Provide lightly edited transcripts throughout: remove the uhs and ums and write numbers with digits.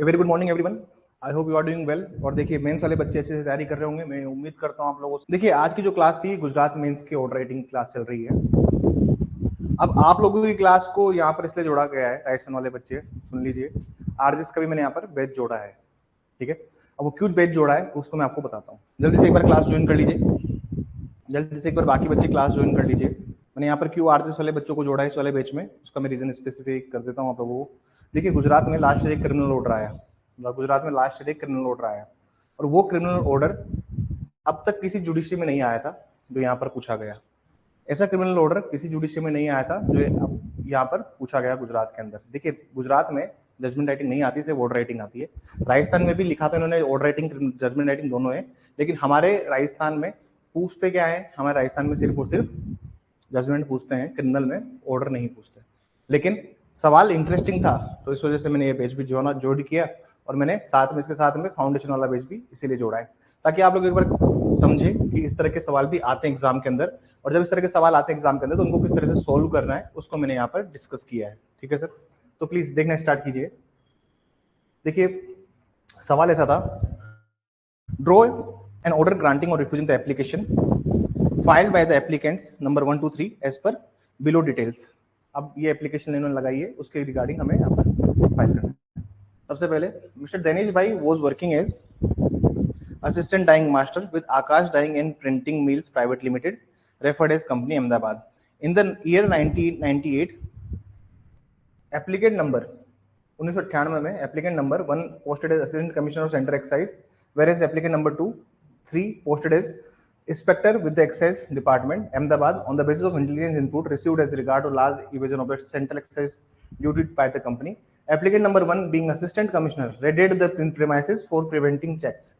Very good morning everyone. I hope you are doing well. और देखिए mains वाले बच्चे अच्छे से तैयारी कर रहे होंगे, मैं उम्मीद करता हूँ आप लोगों से। देखिए आज की जो क्लास थी गुजरात मेंस की ऑर्डर राइटिंग क्लास चल रही है। अब आप लोगों की क्लास को यहाँ पर इसलिए जोड़ा गया है, राजस्थान वाले बच्चे सुन लीजिए, आरजेस का भी मैंने यहाँ पर बैच जोड़ा है, ठीक है। अब वो क्यों बैच जोड़ा है उसको मैं आपको बताता हूँ। जल्दी से एक बार क्लास ज्वाइन कर लीजिए, जल्दी से एक बार बाकी बच्चे क्लास ज्वाइन कर लीजिए। मैंने यहाँ पर क्यों आरजेस वाले बच्चों को जोड़ा है इस वाले बैच में, उसका मैं रीजन स्पेसिफिक कर देता हूँ आप लोगों को। देखिए गुजरात में लास्ट ईयर एक क्रिमिनल ऑर्डर आया, गुजरात में लास्ट ईयर एक क्रिमिनल ऑर्डर आया, और वो क्रिमिनल ऑर्डर अब तक किसी जुडिशरी में नहीं आया था जो यहाँ पर पूछा गया। ऐसा क्रिमिनल ऑर्डर किसी जुडिशरी में नहीं आया था जो अब यहाँ पर पूछा गया गुजरात के अंदर। देखिए गुजरात में जजमेंट राइटिंग नहीं आती, सिर्फ ऑर्डर राइटिंग आती है। राजस्थान में भी लिखा था इन्होंने, ऑर्डर राइटिंग जजमेंट राइटिंग दोनों है, लेकिन हमारे राजस्थान में पूछते क्या है, हमारे राजस्थान में सिर्फ और सिर्फ जजमेंट पूछते हैं, क्रिमिनल में ऑर्डर नहीं पूछते। लेकिन सवाल इंटरेस्टिंग था तो इस वजह से मैंने ये पेज भी जोड़ किया, और मैंने साथ में इसके साथ में फाउंडेशन वाला पेज भी इसीलिए जोड़ा है, ताकि आप लोग एक बार समझे कि इस तरह के सवाल भी आते हैं एग्जाम के अंदर, और जब इस तरह के सवाल आते हैं एग्जाम के अंदर तो उनको किस तरह से सोल्व करना है उसको मैंने यहाँ पर डिस्कस किया है, ठीक है सर। तो प्लीज देखना स्टार्ट कीजिए। देखिए सवाल ऐसा था, draw an order granting or refusing the application filed by the applicants number 1 2 3 as per below details. अब ये एप्लीकेशन इन्होंने लगाई है, उसके रिगार्डिंग हमें यहाँ पर फाइल करना है। सबसे पहले mister Dinesh bhai was working as assistant dyeing master with Akash dyeing and printing mills private limited, referred as company Ahmedabad, in the year 1998। Applicant number 1998 में applicant number 1 posted as assistant commissioner of central excise, whereas applicant number 2 3 posted as inspector with the excise department Ahmedabad on the basis of intelligence input received as regard to large evasion of the central excise duty by the company. Applicant number 1 being assistant commissioner raided the premises for preventing checks.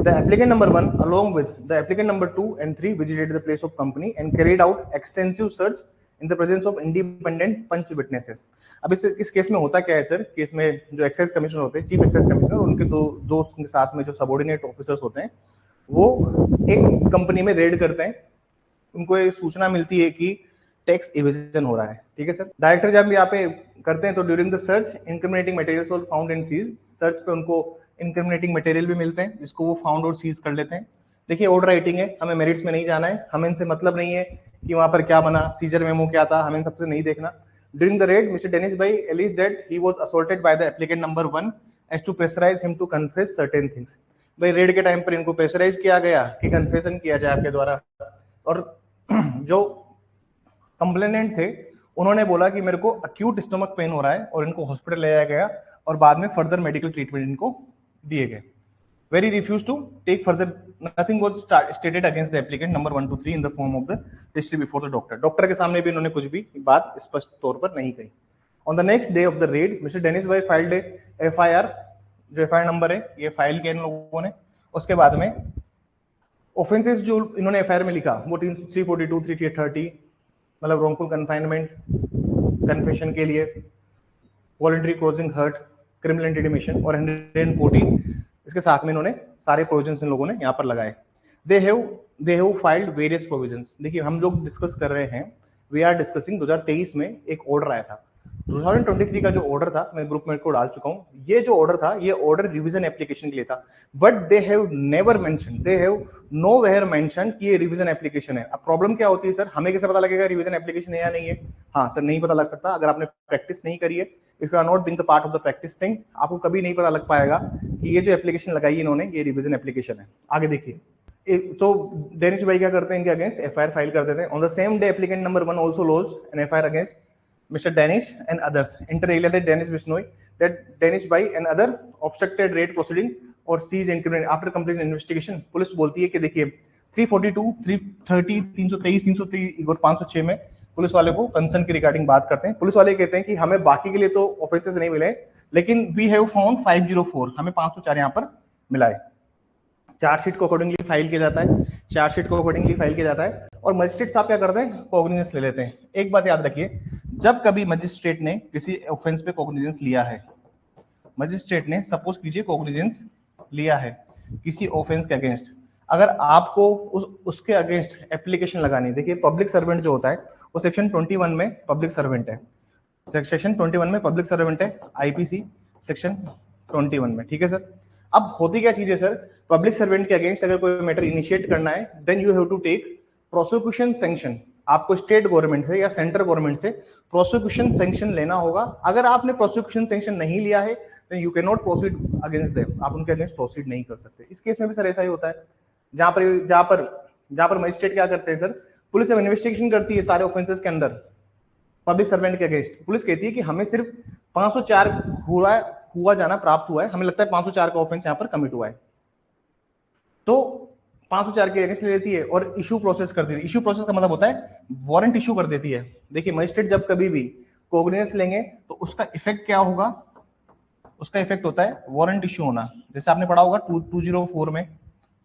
The applicant number 1 along with the applicant number 2 and 3 visited the place of company and carried out extensive search in the presence of independent punch witnesses. अब इस case में होता क्या है sir, case में जो excise commissioner होते हैं, चीफ एक्साइज कमिश्नर, उनके दो उसके साथ में जो सबऑर्डिनेट ऑफिसर्स होते हैं, वो एक कंपनी में रेड करते हैं, उनको ये सूचना मिलती है कि टैक्स इवेजन हो रहा है, ठीक है सर। डायरेक्टर जब यहाँ पे करते हैं तो during the search incriminating materials और फाउंड एंड सीज, सर्च पे उनको इनक्रिमिनेटिंग मटेरियल भी मिलते हैं जिसको वो फाउंड और सीज कर लेते हैं। देखिए ऑर्डर राइटिंग है, हमें मेरिट्स में नहीं जाना है, हमें इनसे मतलब नहीं है कि वहां पर क्या बना, सीजर मेमो क्या था, हमें सबसे नहीं देखना। During the raid Mr Dennis bhai alleges that he was assaulted by the applicant number 1 as to pressurise him to confess certain things. भाई रेड के टाइम पर इनको प्रेशराइज किया गया कि कन्फेशन किया जाए आपके द्वारा, और जो कंप्लेनेंट थे उन्होंने बोला कि मेरे को अक्यूट स्टमक पेन हो रहा है, और इनको हॉस्पिटल ले जाया गया और बाद में फर्दर मेडिकल ट्रीटमेंट इनको दिए गए। Very refused to take further, nothing was stated against the applicant number 1 2 3 in the form of the history before the doctor. Doctor के सामने भी इन्होंने कुछ भी बात स्पष्ट तौर पर नहीं कही। On the next day of the raid, Mr. Dennis भाई filed a FIR, जो FIR नंबर है ये फाइल किया इन लोगों ने। उसके बाद में ऑफेंसेस जो इन्होंने FIR में लिखा वो 342 330, मतलब wrongful confinement, कन्फेशन के लिए, voluntary causing hurt, criminal intimidation और 114 इसके साथ में इन्होंने सारे प्रोविजंस इन लोगों ने यहाँ पर लगाए। They have filed various provisions. देखिए हम लोग डिस्कस कर रहे हैं, वी आर डिस्कसिंग 2023 में एक ऑर्डर आया था, 2023 का जो ऑर्डर था मैं ग्रुप में को डाल चुका हूं। ये जो ऑर्डर था ये ऑर्डर रिवीजन एप्लीकेशन के लिए था, but they have never mention, they have nowhere mention कि ये रिवीजन एप्लीकेशन है। अब प्रॉब्लम क्या होती है सर, हमें कैसे पता लगेगा रिवीजन एप्लीकेशन है या नहीं है? हाँ सर नहीं पता लग सकता अगर आपने प्रैक्टिस नहीं करी है। If you are not being the part of the practice thing, आपको कभी नहीं पता लग पाएगा कि ये जो एप्लीकेशन लगाई इन्होंने ये रिवीजन एप्लीकेशन है। आगे देखिए, तो डेनिश भाई क्या करते हैं, इनके अगेंस्ट एफआईआर फाइल कर देते हैं। On the same day applicant number 1 also lodges an FIR against Mr. Danish and others, inter alia Danish Bishnoi, that Danish by and other obstructed raid proceeding or seize incriminate after complete investigation। Police बोलती है कि देखिए 342, 330, 323, 303 और 506 में police वाले को concern के regarding बात करते हैं। पुलिस वाले कहते हैं कि हमें बाकी के लिए तो ऑफेंसेस नहीं मिले, लेकिन वी हैव फाउंड 504, हमें 504 यहाँ पर मिला है। चार्जशीट को अकॉर्डिंगली फाइल किया जाता है, चार्जशीट को अकॉर्डिंगली फाइल किया जाता है, और मजिस्ट्रेट साहब क्या करते हैं, कॉग्निजेंस ले लेते हैं। एक बात याद रखिए, जब कभी मजिस्ट्रेट ने किसी ऑफेंस पे कॉग्निजेंस लिया है, मजिस्ट्रेट ने सपोज कीजिए कॉग्निजेंस लिया है किसी ऑफेंस के अगेंस्ट, अगर आपको उसके अगेंस्ट एप्लीकेशन लगानी है, देखिए पब्लिक सर्वेंट जो होता है वो सेक्शन 21 में पब्लिक सर्वेंट है, सेक्शन 21 में पब्लिक सर्वेंट है, आईपीसी सेक्शन 21 में, ठीक है सर। अब होती क्या चीज है सर, पब्लिक सर्वेंट के अगेंस्ट अगर कोई मैटर इनिशिएट करना है, then you have to take prosecution sanction. आपको स्टेट गवर्नमेंट से या सेंट्रल गवर्नमेंट से प्रोसिक्यूशन सैंक्शन लेना होगा। अगर आपने प्रोसिक्यूशन सैंक्शन नहीं लिया है, then you can not proceed against them, आप उनके अगेंस्ट प्रोसीड नहीं कर सकते। इस केस में भी सर ऐसा ही होता है, जहां पर मजिस्ट्रेट क्या करते हैं सर, पुलिस जब इन्वेस्टिगेशन करती है सारे ऑफेंसेस के अंदर पब्लिक सर्वेंट के अगेंस्ट, पुलिस कहती है कि हमें सिर्फ 504 हुआ जाना प्राप्त हुआ है, हमें लगता है 504 का ऑफेंस यहाँ पर कमिट हुआ है, तो 504 के अगेंस्ट ले लेती है और इशू प्रोसेस कर देती है। इशू प्रोसेस का मतलब होता है वारंट इशू कर देती है। देखिए मजिस्ट्रेट जब कभी भी कोग्निजेंस लेंगे तो उसका इफेक्ट क्या होगा, उसका इफेक्ट होता है वारंट इशू होना। जैसे आपने पढ़ा होगा 204 में,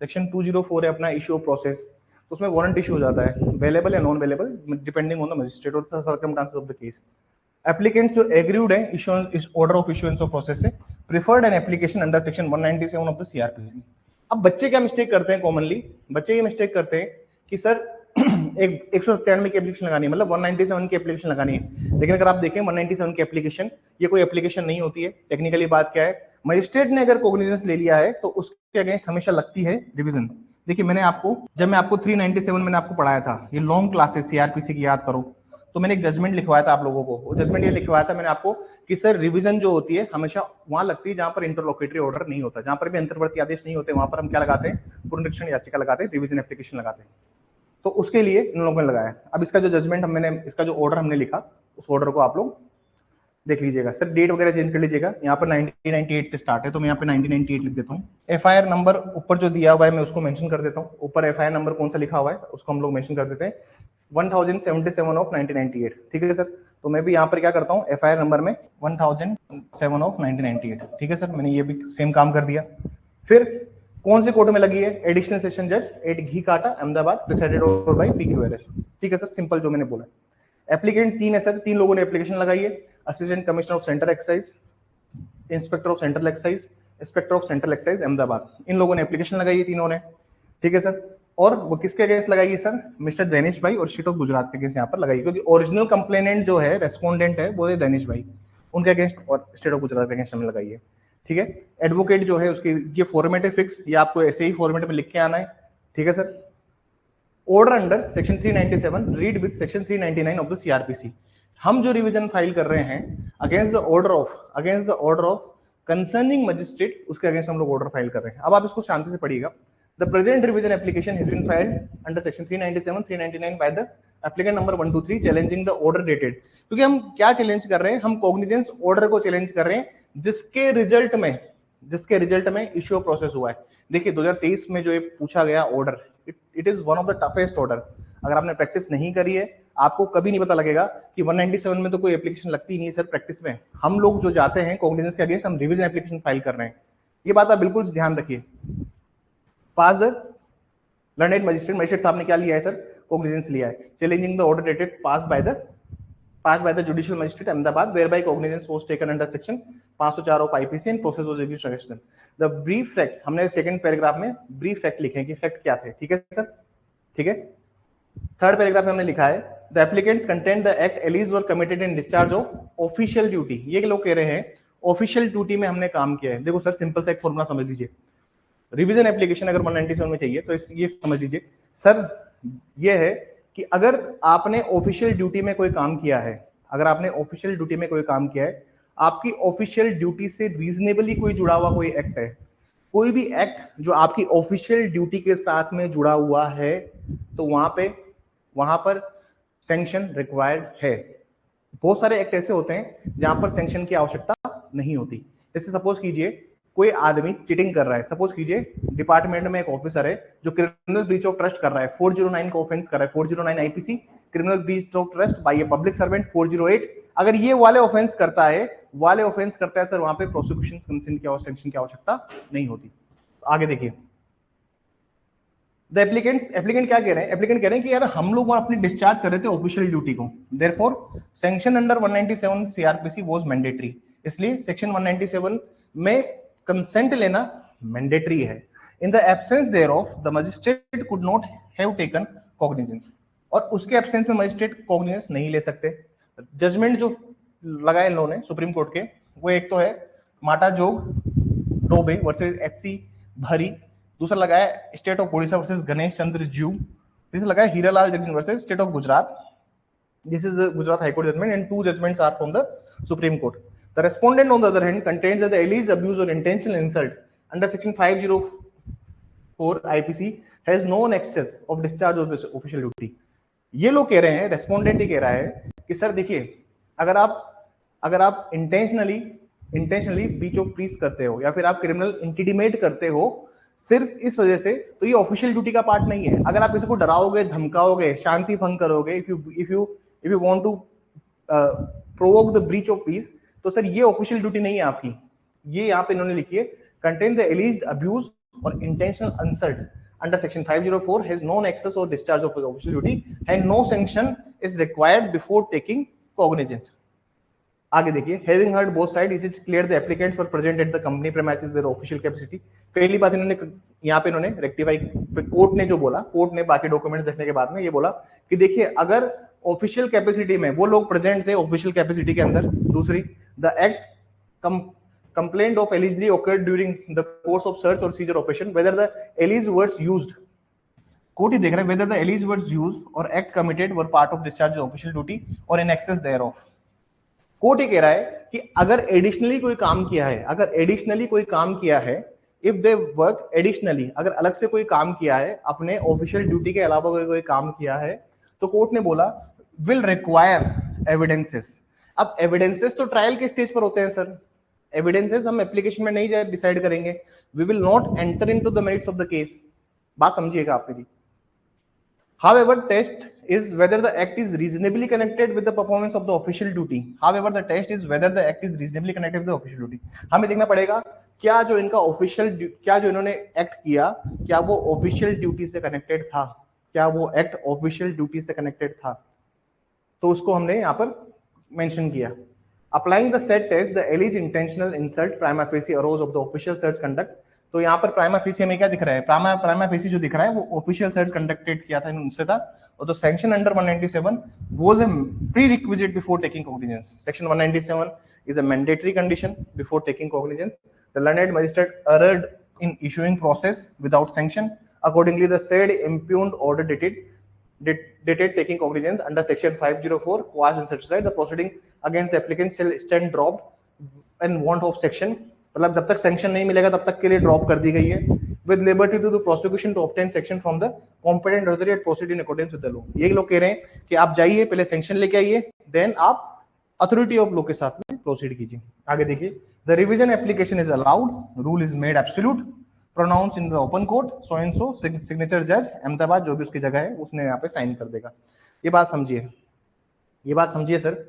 सेक्शन 204 है अपना इशू प्रोसेस, तो उसमें वारंट इशू हो जाता है, अवेलेबल या non available depending on the magistrate और circumstances of the case. Applicant जो एग्रीड है issuance order of issuance of process से preferred an application under section 197 of the CrPC. अब बच्चे क्या मिस्टेक करते हैं, कॉमनली बच्चे ये मिस्टेक करते हैं कि सर एक 197 की एप्लीकेशन लगानी है, मतलब 197 की एप्लीकेशन लगानी है, लेकिन अगर आप देखें 197 की एप्लीकेशन ये कोई एप्लीकेशन नहीं होती है। टेक्निकली बात क्या है, मजिस्ट्रेट ने अगर कोग्निजेंस ले लिया है तो उसके अगेंस्ट हमेशा लगती है रिवीजन। देखिए जब मैं आपको 397 मैंने आपको पढ़ाया था, ये लॉन्ग क्लासेस सीआरपीसी की याद करो, तो मैंने एक जजमेंट लिखवाया था आप लोगों को। वो जजमेंट ये लिखवाया था मैंने आपको कि सर रिवीजन जो होती है हमेशा वहां लगती है जहां पर इंटरलोकेटरी ऑर्डर नहीं होता, जहां पर भी अंतर्वर्ती आदेश नहीं होते, वहां पर हम क्या लगाते हैं, पुनरीक्षण याचिका लगाते हैं, रिवीजन एप्लीकेशन लगाते हैं। तो उसके लिए इन लोगों ने लगाया। अब इसका जो जजमेंट इसका जो ऑर्डर हमने लिखा, उस ऑर्डर को आप लोग देख लीजिएगा। सर डेट वगैरह चेंज कर लीजिएगा, यहाँ पर 1998 से स्टार्ट है, तो मैं यहाँ पे 1998 लिख देता हूँ। एफआईआर नंबर ऊपर जो दिया हुआ है मैं उसको मेंशन कर देता हूँ, ऊपर एफआईआर नंबर कौन सा लिखा हुआ है उसको हम लोग मेंशन कर देते हैं, 1077 ऑफ 1998, ठीक है सर। तो मैं भी यहाँ पर क्या करता हूँ, एफआईआर नंबर में 1007 ऑफ 1998, ठीक है सर, मैंने ये भी सेम काम कर दिया। फिर कौन से कोर्ट में लगी है, एडिशनल सेशन जज at Ghikanta Ahmedabad president over by PQRS, ठीक है सर, सिंपल जो मैंने बोला। एप्लीकेंट 3 है सर, 3 लोगों ने एप्लीकेशन लगाई है, assistant commissioner of central excise, inspector of central excise, inspector of central excise Ahmedabad, इन लोगों ने एप्लीकेशन लगाई है तीनों ने, ठीक है सर। और वो किसके अगेंस्ट लगाई है सर, मिस्टर दैनिश भाई और स्टेट ऑफ गुजरात के अगेंस्ट यहाँ पर लगाई, क्योंकि ओरिजिनल कंप्लेनेंट जो है रेस्पोंडेंट है वो है दैनिश भाई, उनके अगेंस्ट और स्टेट ऑफ गुजरात के अगेंस्ट हमने लगाई है, ठीक है। एडवोकेट जो है उसकी ये फॉर्मेट है फिक्स, ये आपको ऐसे ही फॉर्मेट में लिख के आना है, ठीक है sir. Order under section 397 read with section 399 of the CrPC. हम जो रिवीजन फाइल कर रहे हैं against the order of concerning magistrate, उसके अगेंस्ट हम लोग ऑर्डर फाइल कर रहे हैं। अब आप इसको शांति से पढ़िएगा। The present revision application has been filed under section 397, 399 by the applicant number 123 challenging the order dated। क्योंकि हम क्या चैलेंज कर रहे हैं, हम कॉग्निजेंस ऑर्डर को चैलेंज कर रहे हैं जिसके रिजल्ट में इश्यू प्रोसेस हुआ है। देखिए 2023 में जो ये पूछा गया order, it is one of the toughest order. अगर आपने प्रैक्टिस नहीं करी है आपको कभी नहीं पता लगेगा कि 197 में तो कोई एप्लीकेशन लगती नहीं है सर। प्रैक्टिस में हम लोग जो जाते हैं कॉग्निजेंस के अगेंस्ट, हम रिवीजन एप्लीकेशन फाइल कर रहे हैं, ये बात आप बिल्कुल ध्यान रखिए। पास द लर्नेड मजिस्ट्रेट साहब ने क्या लिया है सर, कॉग्निजेंस लिया है, challenging the order dated passed by the judicial magistrate Ahmedabad whereby cognizance was taken under section 504 of IPC and process was agreed against them. The brief facts, हमने second paragraph में brief fact लिखे हैं कि fact क्या थे, ठीक है sir, ठीक है। थर्ड पैराग्राफ में हमने लिखा है the applicants content the act allies were committed in discharge of official duty. ये लोग कह रहे हैं ऑफिशियल ड्यूटी में हमने काम किया है। देखो सर सिंपल सा एक फॉर्मूला समझ लीजिए, रिवीजन एप्लीकेशन अगर 197 में चाहिए तो ये समझ लीजिए सर, ये है कि अगर आपने ऑफिशियल ड्यूटी में कोई काम किया है, आपकी ऑफिशियल ड्यूटी से रीजनेबली कोई जुड़ा हुआ कोई एक्ट है, कोई भी एक्ट जो आपकी ऑफिशियल ड्यूटी के साथ में जुड़ा हुआ है, तो वहां पर सैंक्शन रिक्वायर्ड है। बहुत सारे एक्ट ऐसे होते हैं जहां पर सैंक्शन की आवश्यकता नहीं होती। जैसे सपोज कीजिए कोई आदमी चीटिंग कर रहा है, सपोज कीजिए डिपार्टमेंट में एक ऑफिसर है जो क्रिमिनल ब्रीच ऑफ ट्रस्ट कर रहा है, 409 का ऑफेंस कर रहा है, 409 IPC criminal breach of trust bye a public servant 408। अगर ये वाले ऑफेंस करता है सर, वहां पे प्रोसिक्यूशन कंसेंट की सैंक्शन की आवश्यकता नहीं होती। आगे देखिए एप्लीकेंट क्या कह रहे हैं, एप्लीकेंट कह रहे हैं कि यार हम लोग अपनी डिस्चार्ज कर रहे थे ऑफिशियल ड्यूटी को, therefore sanction under 197 CrPC was mandatory. इसलिए सेक्शन 197 में कंसेंट लेना मैंडेटरी है। In the absence thereof the magistrate could not have taken cognizance, और उसके एब्सेंस में मजिस्ट्रेट कॉग्निजेंस नहीं ले सकते। जजमेंट जो लगाए इन लोगों ने सुप्रीम कोर्ट के, वो एक तो है माटा जोग डोबे वर्सेस एचसी भरी, दूसरा लगा है state of Odisha versus Ganesh Chandra Jew, तीसरा लगा है Hiralal junction versus state of Gujarat. This is the Gujarat High Court judgment and two judgments are from the Supreme Court. The respondent on the other hand contains that the alleged abuse or intentional insult under section 504 IPC has no nexus of discharge of this official duty. ये लोग कह रहे हैं, respondent ही कह रहा है कि sir देखिए, अगर आप इंटेंशनली बीच ऑफ पीस करते हो या फिर आप क्रिमिनल इंटिमेट करते हो सिर्फ इस वजह से, तो ये ऑफिशियल ड्यूटी का पार्ट नहीं है. अगर आप किसी को डराओगे, धमकाओगे, शांति भंग करोगे, if you want to provoke the breach of peace, तो सर ये ऑफिशियल ड्यूटी नहीं है आपकी. ये यहाँ पे इन्होंने लिखी है, कंटेन द एलिज्ड अब्यूज और intentional insult under section 504 has no nexus or discharge of official duty and no sanction is required before taking cognizance. आगे देखिए, having heard both sides, is it clear the applicants were present at the company premises their official capacity? पहली बात इन्होंने यहाँ पे इन्होंने rectify, court ने जो बोला, कोर्ट ने बाकी डॉक्यूमेंट्स देखने के बाद में ये बोला कि देखिए अगर ऑफिशियल कैपेसिटी में वो लोग प्रेजेंट थे ऑफिशियल कैपेसिटी के अंदर. दूसरी, the acts complaint of allegedly occurred during the course of search or seizure operation, whether the alleged words used, court ही देख रहा है whether the alleged words used or act committed were part of discharge of official duty or in excess thereof. Court ही कह रहा है कि अगर एडिशनली कोई काम किया है, इफ दे वर्क एडिशनली, अगर अलग से कोई काम किया है, अपने ऑफिशियल ड्यूटी के अलावा कोई काम किया है, तो कोर्ट ने बोला विल रिक्वायर एविडेंसेस. अब एविडेंसेस तो ट्रायल के स्टेज पर होते हैं सर, एविडेंसेस हम एप्लीकेशन में नहीं डिसाइड करेंगे. We will not enter into the merits of the case. बात समझिएगा आप मेरी. However, test is whether the act is reasonably connected with the performance of the official duty. However, the test is whether the act is reasonably connected with the official duty. हमें देखना पड़ेगा क्या जो इन्होंने एक्ट किया, क्या वो official duty से कनेक्टेड था, क्या वो एक्ट ऑफिशियल ड्यूटी से कनेक्टेड था, तो उसको हमने यहाँ पर मेंशन किया. Applying the said test, the alleged intentional insult prima facie arose of the official search conduct. तो यहाँ पर प्राइमा फेसी हमें क्या दिख रहा है, प्राइमा फेसी जो दिख रहा है वो ऑफिशियल सर्च कंडक्टेड किया था उनसे था, और तो section under 197 was a prerequisite before taking cognizance. Section 197 is a mandatory condition before taking cognizance. The learned magistrate erred in issuing process without sanction. Accordingly, the said impugned order dated taking cognizance under section 504 quas and such right, the proceeding against the applicant shall stand dropped and want of section, मतलब जब तक sanction नहीं मिलेगा तब तक के लिए drop कर दी गई है. With liberty to the prosecution to obtain section from the competent authority and proceed in accordance with the law. ये लोग कह रहे हैं कि आप जाइए पहले सैंक्शन लेके आइए, देन आप अथॉरिटी ऑफ लॉ के साथ में प्रोसीड कीजिए. आगे देखिए, the revision application is allowed, rule is made absolute, pronounce in the open court, so and so, signature जज अहमदाबाद, जो भी उसकी जगह है उसने यहाँ पे साइन कर देगा. ये बात समझिए सर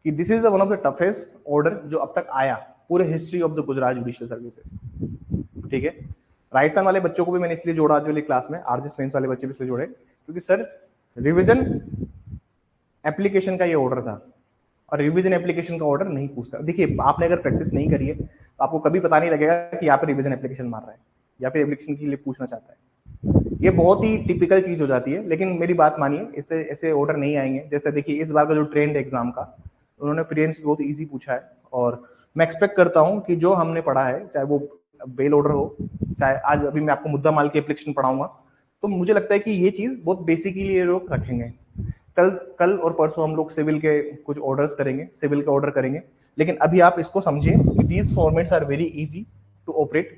कि this is one of the toughest order जो अब तक आया पूरे history of the Gujarat judicial services. ठीक है, राजस्थान वाले बच्चों को भी मैंने इसलिए जोड़ा जो क्लास में, आरजीएस मेंस वाले बच्चे भी इसलिए जोड़े क्योंकि सर रिवीजन एप्लीकेशन का ये ऑर्डर था और रिवीजन एप्लीकेशन का ऑर्डर नहीं पूछता. देखिए, आपने अगर प्रैक्टिस नहीं करी है तो आपको कभी पता नहीं लगेगा कि यहाँ पे रिवीजन एप्लीकेशन मार रहा है या फिर एप्लीकेशन के लिए पूछना चाहता है. ये बहुत ही टिपिकल चीज हो जाती है, लेकिन मेरी बात मानिए, इससे ऐसे ऑर्डर नहीं आएंगे. जैसे देखिए, इस बार का जो ट्रेंड एग्जाम का उन्होंने प्रीलिम्स बहुत इजी पूछा है, और मैं एक्सपेक्ट करता हूं कि जो हमने पढ़ा है, चाहे वो बेल ऑर्डर हो, चाहे आज अभी मैं आपको मुद्दा माल की एप्लीकेशन पढ़ाऊंगा, तो मुझे लगता है कि ये चीज बहुत बेसिकली ये लोग रखेंगे. कल और परसों हम लोग सिविल के कुछ ऑर्डर्स करेंगे, सिविल का ऑर्डर करेंगे, लेकिन अभी आप इसको समझिए कि these formats are very easy to operate.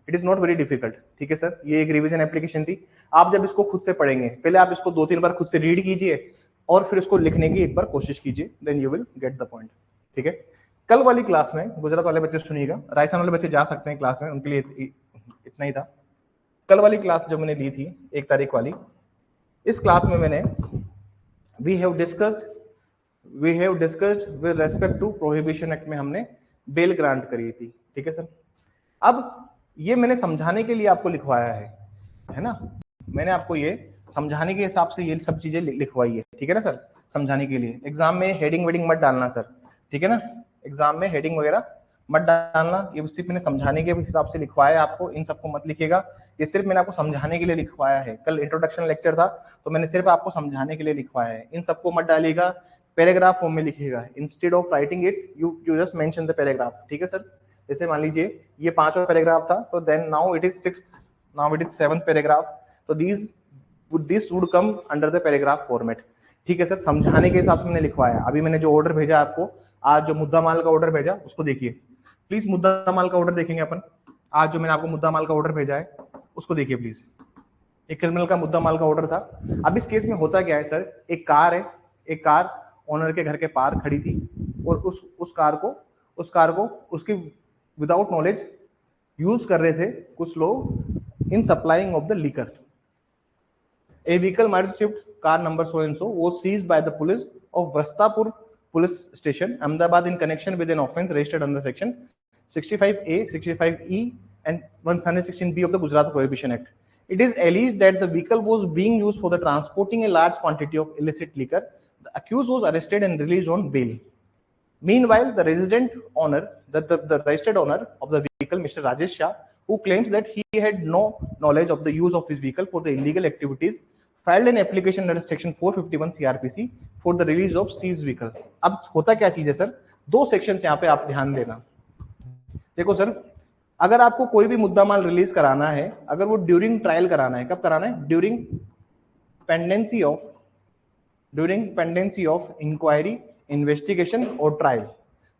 It is not very difficult. ठीक है सर, ये एक रिवीजन एप्लीकेशन थी. आप जब इसको खुद से पढ़ेंगे, पहले आप इसको 2-3 बार खुद से रीड कीजिए और फिर इसको लिखने की एक बार कोशिश कीजिए, then you will get the point. ठीक है, कल वाली क्लास में गुजरात वाले बच्चे सुनिएगा, राजस्थान वाले बच्चे जा सकते हैं क्लास में, उनके लिए इतना ही था. कल वाली क्लास जो मैंने ली थी 1 तारीख वाली, इस क्लास में मैंने we have discussed with respect to prohibition act में हमने बेल ग्रांट करी थी. ठीक है सर, अब ये मैंने समझाने के लिए आपको लिखवाया है ना, मैंने आपको ये समझाने के हिसाब से ये सब चीजें लिखवाई है. ठीक है ना सर, समझाने के लिए. एग्जाम में हेडिंग वेडिंग मत डालना सर, ठीक है ना, एग्जाम में हेडिंग वगैरह मत डालना. ये सिर्फ मैंने समझाने के हिसाब से लिखवाया है आपको, इन सबको मत लिखिएगा. ये सिर्फ मैंने आपको समझाने के लिए लिखवाया है. कल इंट्रोडक्शन लेक्चर था तो मैंने सिर्फ आपको समझाने के लिए लिखवाया है, इन सबको मत डालिएगा. पैराग्राफ फॉर्म में लिखिएगा, instead of writing it you just mention the paragraph, ठीक है सर। जैसे मान लीजिए ये 5वां पैराग्राफ था, तो then now it is 6th, now it is 7th paragraph, तो this would come under the paragraph format, ठीक है सर। समझाने के हिसाब से मैंने लिखवाया। अभी मैंने जो ऑर्डर भेजा आपको, आज जो मुद्दा माल का ऑर्डर भेजा उसको देखिए प्लीज, मुद्दा माल का ऑर्डर देखेंगे अपन। आज जो मैंने आपको मुद्दा माल का ऑर्डर भेजा है उसको देखिए प्लीज। एक क्रिमिनल का मुद्दा माल का ऑर्डर था। अब इस केस में होता क्या है सर, एक कार है, एक कार ओनर के घर के पार खड़ी थी और उस कार को उसकी विदाउट नॉलेज यूज कर रहे थे कुछ लोग in supplying of the liquor. A vehicle Maruti Swift car number so and so was seized by the police of Vrastapur Police Station, Ahmedabad, in connection with an offence registered under section 65A, 65E, and 116B of the Gujarat Prohibition Act. It is alleged that the vehicle was being used for the transporting a large quantity of illicit liquor. The accused was arrested and released on bail. Meanwhile, the resident owner, the registered owner of the vehicle, Mr. Rajesh Shah, who claims that he had no knowledge of the use of his vehicle for the illegal activities, filed an application under section 451 CRPC for the release of seized vehicle. अब होता क्या चीज है sir, दो sections यहाँ पे आप ध्यान देना। देखो सर, अगर आपको कोई भी मुद्दा माल रिलीज कराना है, अगर वो ड्यूरिंग ट्रायल कराना है, कब कराना है? During pendency of inquiry, investigation और ट्रायल,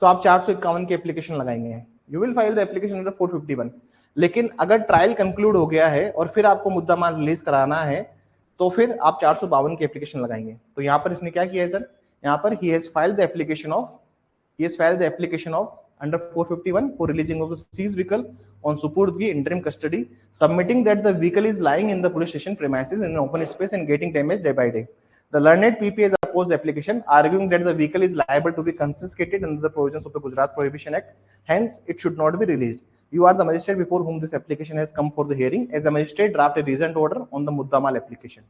तो आप 451 की एप्लीकेशन लगाएंगे। You will file the application under 451। लेकिन अगर ट्रायल कंक्लूड हो गया है और फिर आपको मुद्दा माल रिलीज कराना है, तो फिर आप 452 की एप्लीकेशन लगाएंगे। तो यहाँ पर इसने क्या किया है सर, यहाँ पर he has filed the application of under 451 for releasing of the seized vehicle on Supurdgi interim custody, submitting that the vehicle is lying in the police station premises in an open space and getting damaged day by day. The learned PP has opposed the application, arguing that the vehicle is liable to be confiscated under the provisions of the Gujarat Prohibition Act, hence it should not be released. You are the magistrate before whom this application has come for the hearing. As a magistrate, draft a reasoned order on the मुद्दा माल application.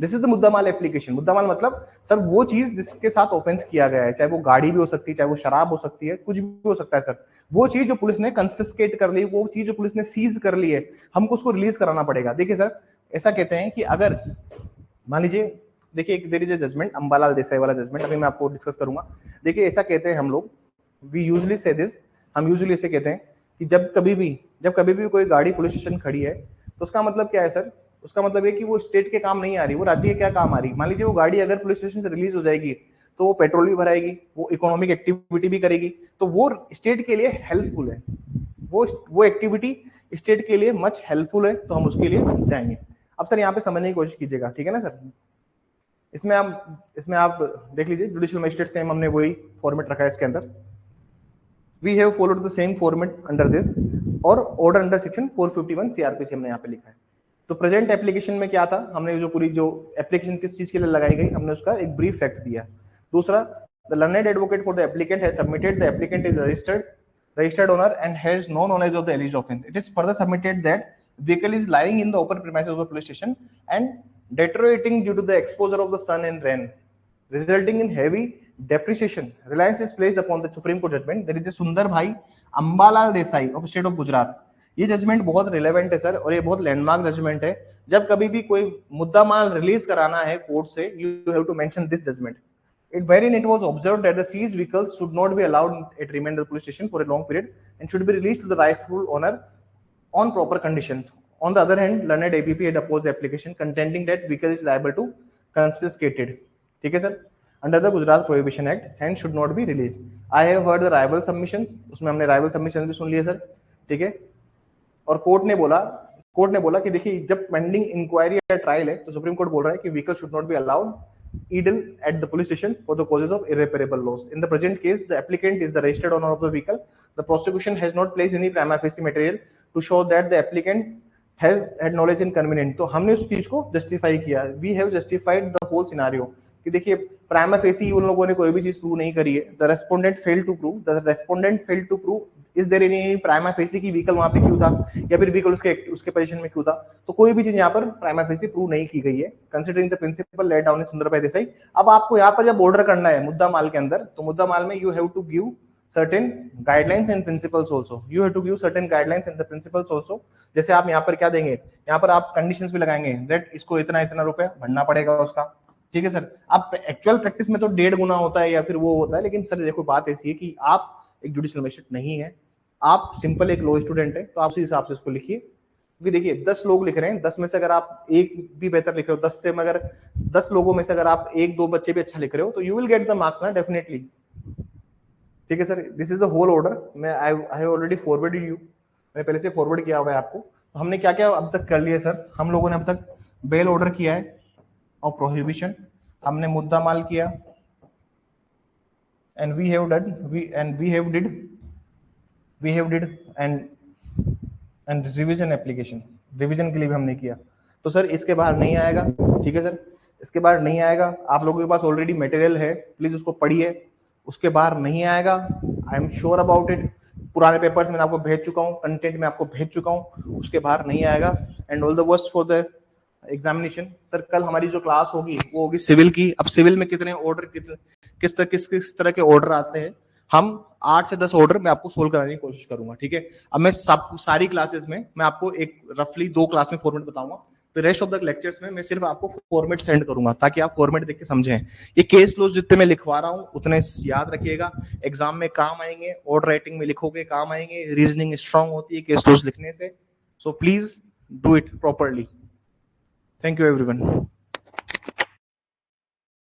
This is the मुद्दा माल application. मुद्दा माल मतलब sir वो चीज जिसके साथ offence किया गया है, चाहे वो गाड़ी भी हो सकती है, चाहे वो शराब हो सकती है, कुछ भी हो सकता है सर। वो चीज जो पुलिस ने कंफिस्केट कर ली, वो चीज जो पुलिस ने सीज कर ली है, हमको उसको रिलीज कराना पड़ेगा। देखिए सर, ऐसा कहते हैं कि अगर मान लीजिए, देखिए एक there is a judgment, Ambalal Desai वाला जजमेंट, अभी मैं आपको डिस्कस करूंगा। देखिए ऐसा कहते हैं हम लोग, वी यूजुअली से दिस, हम यूजुअली ऐसे कहते हैं कि जब कभी भी कोई गाड़ी पुलिस स्टेशन खड़ी है, तो उसका मतलब क्या है सर, उसका मतलब है कि वो स्टेट के काम नहीं आ रही, वो राज्य के क्या काम आ रही। मान लीजिए वो गाड़ी अगर पुलिस स्टेशन से रिलीज हो जाएगी, तो वो पेट्रोल भी भराएगी, वो इकोनॉमिक एक्टिविटी भी करेगी, तो वो स्टेट के लिए हेल्पफुल है, वो एक्टिविटी स्टेट के लिए मच हेल्पफुल है, तो हम उसके लिए जाएंगे। अब सर यहाँ पे समझने की कोशिश कीजिएगा, ठीक है ना सर। इसमें आप देख लीजिए, जुडिशियल मजिस्ट्रेट सेम हमने वही फॉर्मेट रखा है इसके अंदर। We have followed the same format under this, और ऑर्डर अंडर सेक्शन 451 सीआरपीसी हमने यहाँ पे लिखा है। तो प्रेजेंट एप्लीकेशन में क्या था, हमने जो पूरी जो एप्लीकेशन किस चीज के लिए लगाई गई, हमने उसका एक ब्रीफ फैक्ट दिया। दूसरा, the learned advocate for the applicant has submitted, the applicant is registered owner and has no knowledge of the alleged offense. It is further submitted that vehicle is lying in the open premises of the police station and deteriorating due to the exposure of the sun and rain, resulting in heavy depreciation. Reliance is placed upon the Supreme Court judgment. There is a Sundar Bhai Ambalal Desai of state of Gujarat. ये judgement बहुत relevant है sir, और ये बहुत landmark judgement है। जब कभी भी कोई मुद्दा माल रिलीज कराना है कोर्ट से, you have to mention this judgment, wherein it was observed that the seized vehicles should not be allowed at remain at the police station for a long period and should be released to the rightful owner on proper condition. On the other hand, learned APP had opposed the application, contending that vehicle is liable to confiscated. ठीक है sir, under the Gujarat Prohibition Act, hence should not be released. I have heard the rival submissions, उसमें हमने rival submissions भी सुन लिए sir, ठीक है। और court ने बोला कि देखिए जब पेंडिंग इंक्वायरी या ट्रायल है, तो सुप्रीम कोर्ट बोल रहा है कि vehicle should not be allowed idle at the police station for the causes of irreparable loss. In the present case, the applicant is the registered owner of the vehicle. The prosecution has not placed any prima facie material to show that the applicant has had knowledge and convenient. तो हमने उस चीज को justify किया। We have justified the whole scenario कि देखिए prima facie उन लोगों ने कोई भी चीज प्रूव नहीं करी है। The respondent failed to prove. The respondent failed to prove. Is there any prima facie की व्हीकल वहां पे क्यों था, या फिर व्हीकल उसके पोजीशन में क्यों था, तो कोई भी चीज यहाँ पर प्राइमा फेसी प्रूव नहीं की गई है। Considering the principle laid down in Sundar bhai Desai. अब आपको यहाँ पर जब ऑर्डर करना है मुद्दा माल के अंदर, तो मुद्दा माल में you have to give certain guidelines and principles also. You have to give certain guidelines and the principles also. जैसे आप यहाँ पर क्या देंगे, यहाँ पर आप कंडीशंस भी लगाएंगे, दैट इसको इतना रुपए भरना पड़ेगा उसका, ठीक है सर। अब एक्चुअल प्रैक्टिस में तो 1.5 गुना होता है या फिर वो होता है, लेकिन सर देखो बात ऐसी है कि आप एक जुडिशियल मजिस्ट्रेट नहीं है, आप सिंपल एक लॉ स्टूडेंट है, तो आप उसी हिसाब से इसको लिखिए। क्योंकि देखिए 10 लोग लिख रहे हैं, 10 में से अगर आप एक भी बेहतर लिख रहे हो, 10 से मगर 10 लोगों में से अगर आप एक दो बच्चे भी अच्छा लिख रहे हो, तो you will get the marks ना डेफिनेटली। ठीक है sir, this is the whole order. मैं I have already forwarded you, मैंने पहले से फॉरवर्ड किया हुआ है आपको। तो हमने क्या क्या अब तक कर लिया सर, हम लोगों ने अब तक बेल ऑर्डर किया है और प्रोहिबिशन, हमने मुद्दा माल किया, and we have done we have did and revision application, revision के लिए भी हमने किया। तो सर इसके बाहर नहीं आएगा, ठीक है सर, इसके बाहर नहीं आएगा। आप लोगों के पास ऑलरेडी मटेरियल है, प्लीज उसको पढ़िए, उसके बाहर नहीं आएगा, I am sure about it. पुराने पेपर्स मैंने आपको भेज चुका हूँ, कंटेंट में आपको भेज चुका हूँ, उसके बाहर नहीं आएगा। And all the best for the examination. Sir कल हमारी जो क्लास होगी वो होगी सिविल की। अब सिविल में कितने ऑर्डर, किस तरह के ऑर्डर आते हैं, हम 8 से 10 ऑर्डर मैं आपको सोल्व कराने की कोशिश करूंगा, ठीक है। अब मैं सारी क्लासेस में मैं आपको एक रफली 2 क्लास में फॉर्मेट बताऊंगा, तो रेस्ट ऑफ द लेक्चर्स में मैं सिर्फ आपको फॉर्मेट सेंड करूंगा ताकि आप फॉर्मेट देख के समझें। ये केस लॉज जितने मैं लिखवा रहा हूं उतने याद रखिएगा, एग्जाम में काम आएंगे, ऑर्डर राइटिंग में लिखोगे काम आएंगे, रीजनिंग स्ट्रांग होती है केस लॉज लिखने से। So please do it properly. Thank you everyone.